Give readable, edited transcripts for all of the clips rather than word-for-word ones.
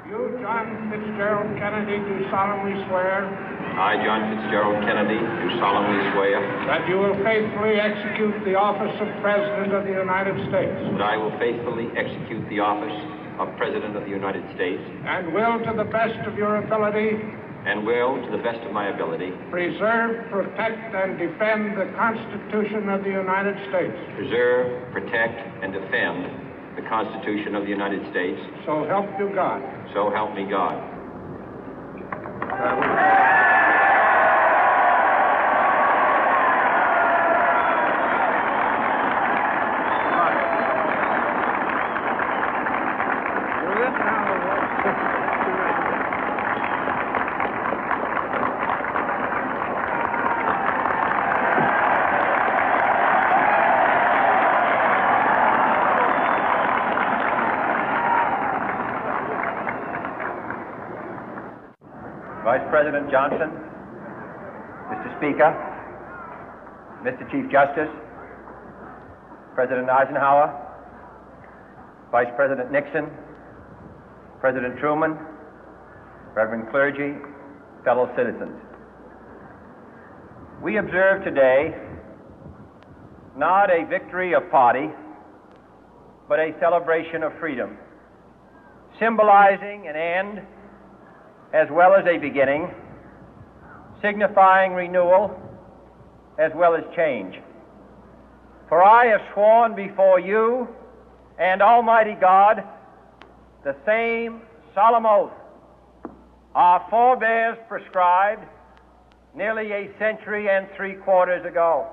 You, John Fitzgerald Kennedy, do solemnly swear. I, John Fitzgerald Kennedy, do solemnly swear. That you will faithfully execute the office of President of the United States. That I will faithfully execute the office of President of the United States. And will, to the best of your ability. And will, to the best of my ability. Preserve, protect, and defend the Constitution of the United States. Preserve, protect, and defend the Constitution of the United States. So help you God. So help me God. Vice President Johnson, Mr. Speaker, Mr. Chief Justice, President Eisenhower, Vice President Nixon, President Truman, Reverend clergy, fellow citizens. We observe today not a victory of party, but a celebration of freedom, symbolizing an end as well as a beginning, signifying renewal as well as change. For I have sworn before you and Almighty God the same solemn oath our forebears prescribed nearly a century and 3/4 ago.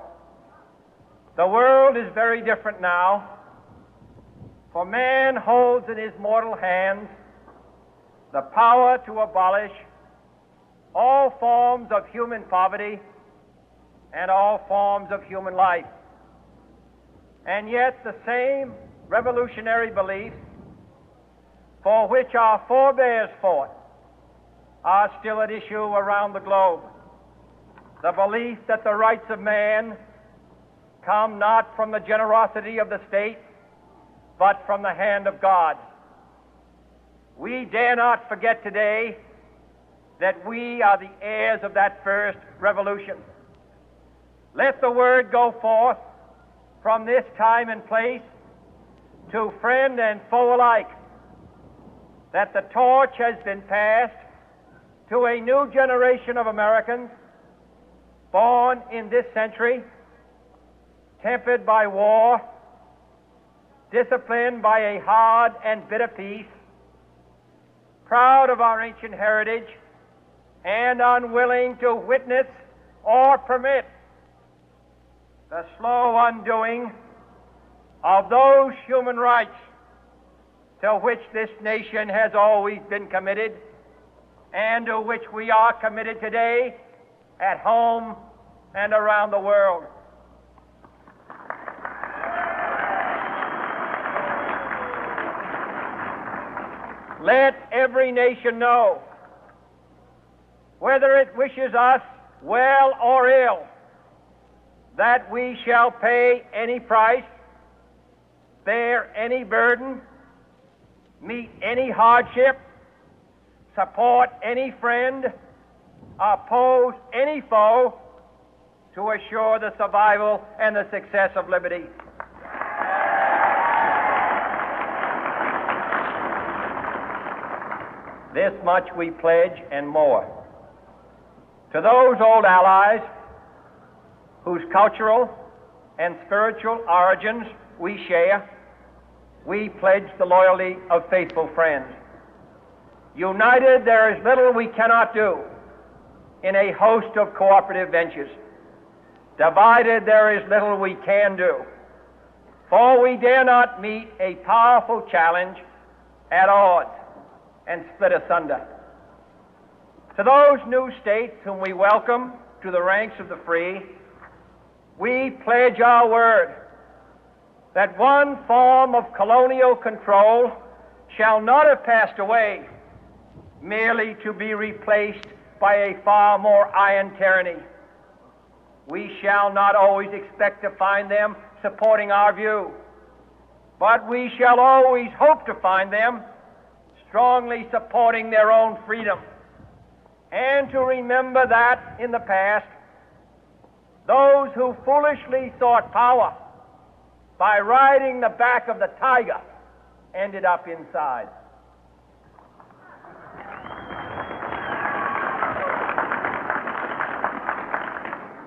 The world is very different now, for man holds in his mortal hands the power to abolish all forms of human poverty and all forms of human life. And yet the same revolutionary beliefs for which our forebears fought are still at issue around the globe. The belief that the rights of man come not from the generosity of the state, but from the hand of God. We dare not forget today that we are the heirs of that first revolution. Let the word go forth from this time and place to friend and foe alike that the torch has been passed to a new generation of Americans born in this century, tempered by war, disciplined by a hard and bitter peace, proud of our ancient heritage, and unwilling to witness or permit the slow undoing of those human rights to which this nation has always been committed and to which we are committed today at home and around the world. Let every nation know, whether it wishes us well or ill, that we shall pay any price, bear any burden, meet any hardship, support any friend, oppose any foe to assure the survival and the success of liberty. This much we pledge and more. To those old allies whose cultural and spiritual origins we share, we pledge the loyalty of faithful friends. United, there is little we cannot do in a host of cooperative ventures. Divided, there is little we can do, for we dare not meet a powerful challenge at odds and split asunder. To those new states whom we welcome to the ranks of the free, we pledge our word that one form of colonial control shall not have passed away, merely to be replaced by a far more iron tyranny. We shall not always expect to find them supporting our view, but we shall always hope to find them strongly supporting their own freedom, and to remember that in the past, those who foolishly sought power by riding the back of the tiger ended up inside.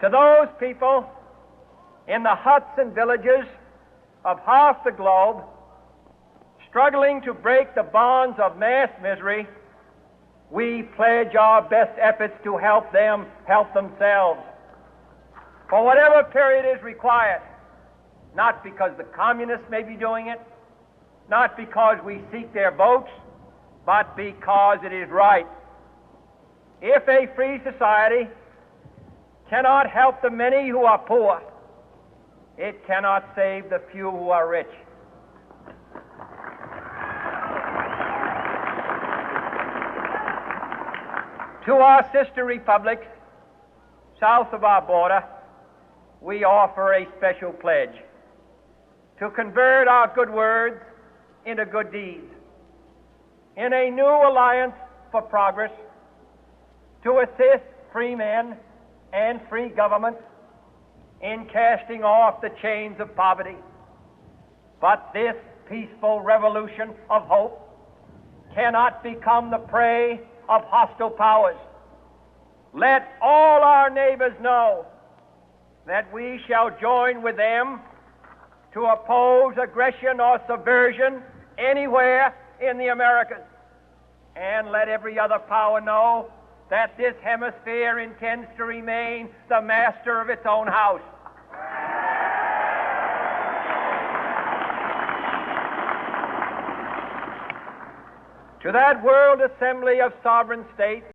To those people in the huts and villages of half the globe struggling to break the bonds of mass misery, we pledge our best efforts to help them help themselves for whatever period is required, not because the communists may be doing it, not because we seek their votes, but because it is right. If a free society cannot help the many who are poor, it cannot save the few who are rich. To our sister republics south of our border, we offer a special pledge to convert our good words into good deeds, in a new alliance for progress, to assist free men and free governments in casting off the chains of poverty. But this peaceful revolution of hope cannot become the prey of hostile powers. Let all our neighbors know that we shall join with them to oppose aggression or subversion anywhere in the Americas. And let every other power know that this hemisphere intends to remain the master of its own house. To that World Assembly of Sovereign States,